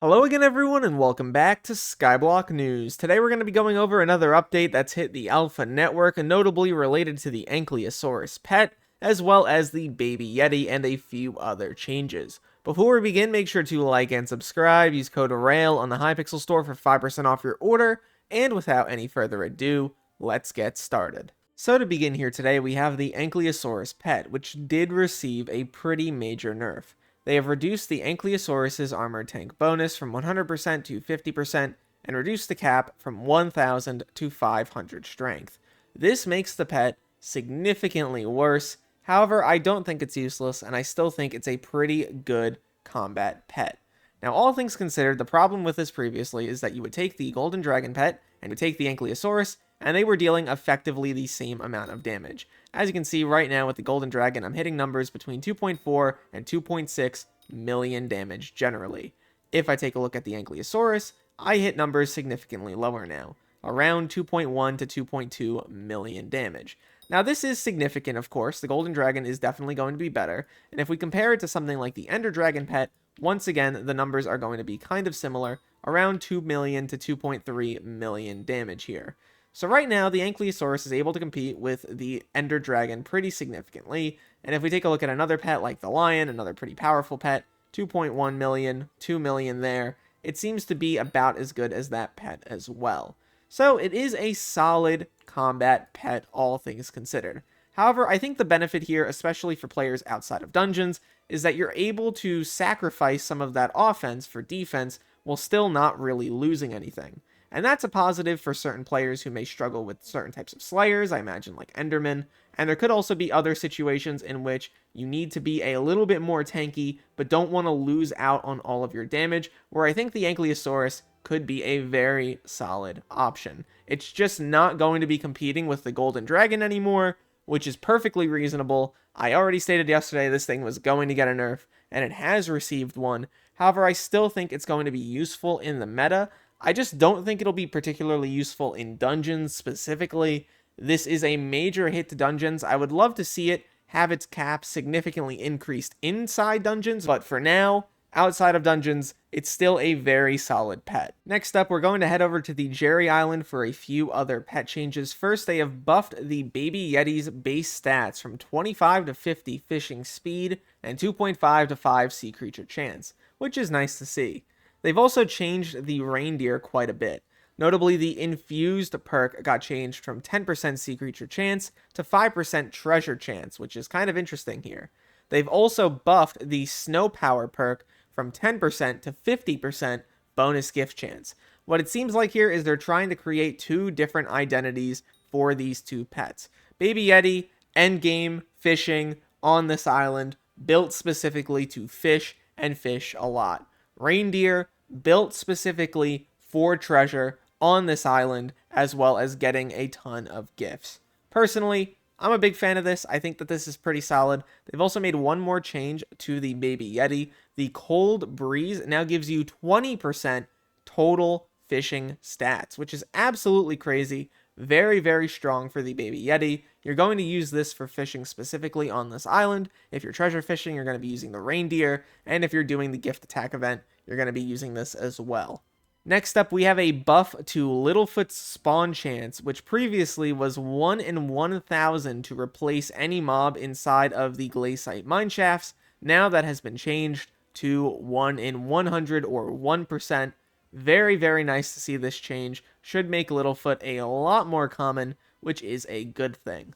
Hello again everyone and welcome back to Skyblock News. Today we're going to be going over another update that's hit the alpha network and notably related to the Ankylosaurus Pet, as well as the Baby Yeti and a few other changes. Before we begin, make sure to like and subscribe, use code RAIL on the Hypixel store for 5% off your order, and without any further ado, let's get started. So to begin here today, we have the Ankylosaurus Pet, which did receive a pretty major nerf. They have reduced the Ankylosaurus's armored tank bonus from 100% to 50% and reduced the cap from 1000 to 500 strength. This makes the pet significantly worse. However, I don't think it's useless, and I still think it's a pretty good combat pet. Now, all things considered, the problem with this previously is that you would take the Golden Dragon pet and you would take the Ankylosaurus, and they were dealing effectively the same amount of damage. As you can see right now with the Golden Dragon, I'm hitting numbers between 2.4 and 2.6 million damage generally. If I take a look at the Ankylosaurus, I hit numbers significantly lower now, around 2.1 to 2.2 million damage. Now this is significant, of course. The Golden Dragon is definitely going to be better, and if we compare it to something like the Ender Dragon pet, once again, the numbers are going to be kind of similar, around 2 million to 2.3 million damage here. So right now, the Ankylosaurus is able to compete with the Ender Dragon pretty significantly, and if we take a look at another pet like the Lion, another pretty powerful pet, 2.1 million, 2 million there, it seems to be about as good as that pet as well. So it is a solid combat pet, all things considered. However, I think the benefit here, especially for players outside of dungeons, is that you're able to sacrifice some of that offense for defense while still not really losing anything. And that's a positive for certain players who may struggle with certain types of slayers, I imagine like Enderman, and there could also be other situations in which you need to be a little bit more tanky, but don't want to lose out on all of your damage, where I think the Ankylosaurus could be a very solid option. It's just not going to be competing with the Golden Dragon anymore, which is perfectly reasonable. I already stated yesterday this thing was going to get a nerf, and it has received one. However, I still think it's going to be useful in the meta. I just don't think it'll be particularly useful in dungeons specifically. This is a major hit to dungeons. I would love to see it have its cap significantly increased inside dungeons, but for now, outside of dungeons, it's still a very solid pet. Next up, we're going to head over to the Jerry Island for a few other pet changes. First, they have buffed the Baby Yeti's base stats from 25 to 50 fishing speed and 2.5 to 5 sea creature chance, which is nice to see. They've also changed the reindeer quite a bit. Notably, the infused perk got changed from 10% sea creature chance to 5% treasure chance, which is kind of interesting here. They've also buffed the snow power perk from 10% to 50% bonus gift chance. What it seems like here is they're trying to create two different identities for these two pets. Baby Yeti, endgame, fishing, on this island, built specifically to fish and fish a lot. Reindeer, built specifically for treasure on this island, as well as getting a ton of gifts. Personally, I'm a big fan of this. I think that this is pretty solid. They've also made one more change to the Baby Yeti. The Cold Breeze now gives you 20% total fishing stats, which is absolutely crazy. Very, very strong for the Baby Yeti. You're going to use this for fishing specifically on this island. If you're treasure fishing, you're going to be using the reindeer. And if you're doing the gift attack event, you're going to be using this as well. Next up, we have a buff to Littlefoot's spawn chance, which previously was 1 in 1,000 to replace any mob inside of the glaciate mineshafts. Now that has been changed to 1 in 100 or 1%. Very, very nice to see this change. Should make Littlefoot a lot more common, which is a good thing.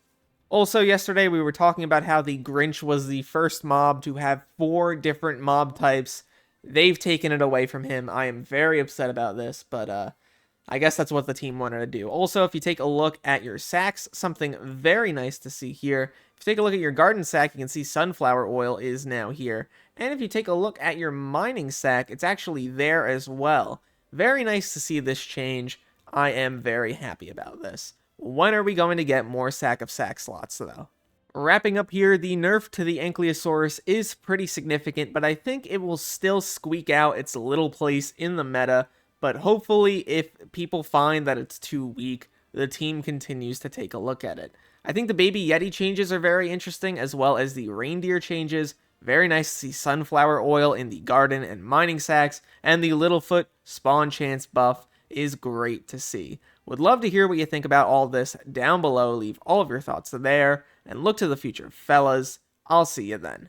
Also, yesterday we were talking about how the Grinch was the first mob to have 4 different mob types. They've taken it away from him. I am very upset about this, but I guess that's what the team wanted to do. Also, if you take a look at your sacks, something very nice to see here. If you take a look at your garden sack, you can see sunflower oil is now here. And if you take a look at your mining sack, it's actually there as well. Very nice to see this change. I am very happy about this. When are we going to get more sack of sack slots, though? Wrapping up here, the nerf to the Ankylosaurus is pretty significant, but I think it will still squeak out its little place in the meta. But hopefully, if people find that it's too weak, the team continues to take a look at it. I think the Baby Yeti changes are very interesting, as well as the reindeer changes. Very nice to see sunflower oil in the garden and mining sacks, and the Littlefoot spawn chance buff is great to see. Would love to hear what you think about all this down below. Leave all of your thoughts there, and look to the future, fellas. I'll see you then.